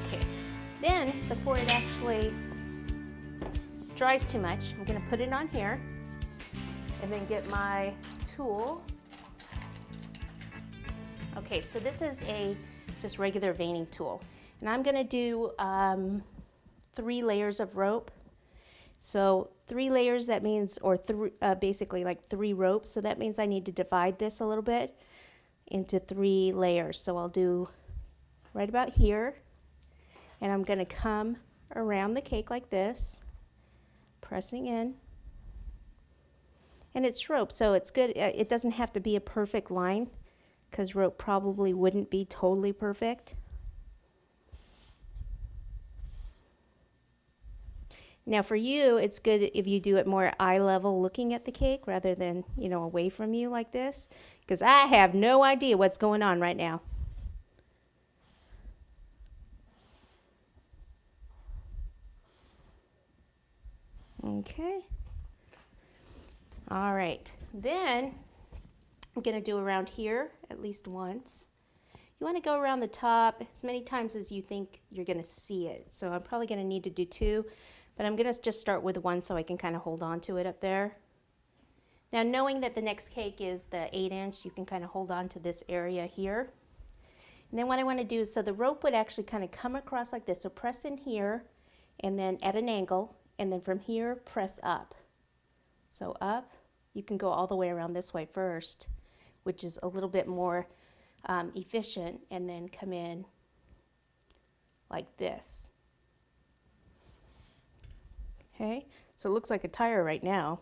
Okay, then before it actually dries too much, I'm going to put it on here and then get my tool. Okay, so this is a just regular veining tool, and I'm going to do 3 layers of rope. So 3 layers, that means, or basically like 3 ropes, so that means I need to divide this a little bit into 3 layers. So I'll do right about here, and I'm going to come around the cake like this, pressing in. And it's rope, so it's good. It doesn't have to be a perfect line, because rope probably wouldn't be totally perfect. Now for you, it's good if you do it more eye level looking at the cake rather than, you know, away from you like this, because I have no idea what's going on right now. Okay. All right. Then I'm going to do around here at least once. You want to go around the top as many times as you think you're going to see it. So I'm probably going to need to do 2, but I'm going to just start with 1 so I can kind of hold on to it up there. Now, knowing that the next cake is the 8-inch, you can kind of hold on to this area here. And then what I want to do is, so the rope would actually kind of come across like this. So press in here and then at an angle, and then from here press up. So up, you can go all the way around this way first, which is a little bit more efficient, and then come in like this. Okay, so it looks like a tire right now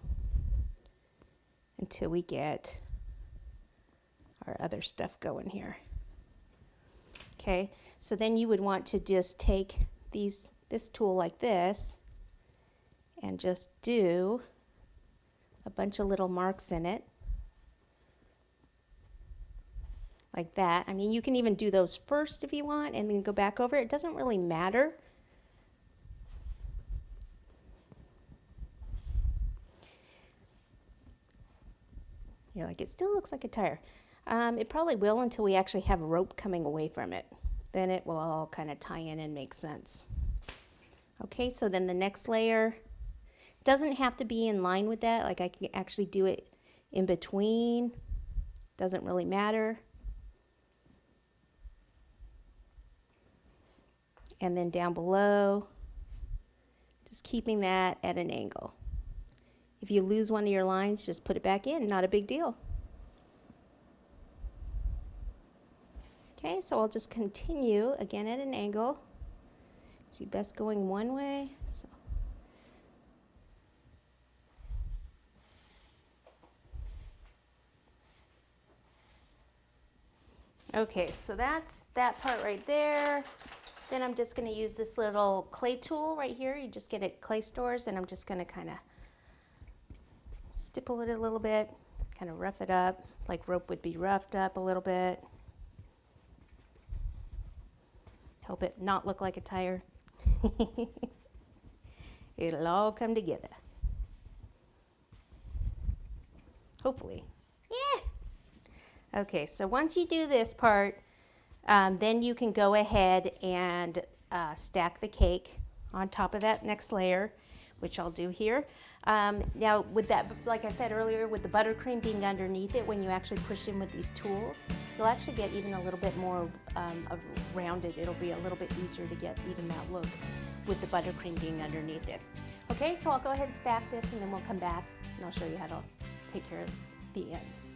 until we get our other stuff going here. Okay, so then you would want to just take this tool like this and just do a bunch of little marks in it. Like that. I mean, you can even do those first if you want and then go back over. It doesn't really matter. You're like, it still looks like a tire. It probably will until we actually have rope coming away from it. Then it will all kind of tie in and make sense. Okay, so then the next layer doesn't have to be in line with that. Like I can actually do it in between. Doesn't really matter. And then down below, just keeping that at an angle. If you lose one of your lines, just put it back in, not a big deal. Okay, so I'll just continue again at an angle. So you're best going one way. So. Okay, so that's that part right there. Then I'm just going to use this little clay tool right here. You just get it at clay stores, and I'm just going to kind of stipple it a little bit, kind of rough it up, like rope would be roughed up a little bit. Help it not look like a tire. It'll all come together. Hopefully. Yeah. Okay, so once you do this part, then you can go ahead and stack the cake on top of that next layer, which I'll do here. Now with that, like I said earlier, with the buttercream being underneath it, when you actually push in with these tools, you'll actually get even a little bit more of rounded. It'll be a little bit easier to get even that look with the buttercream being underneath it. Okay, so I'll go ahead and stack this, and then we'll come back and I'll show you how to take care of the ends.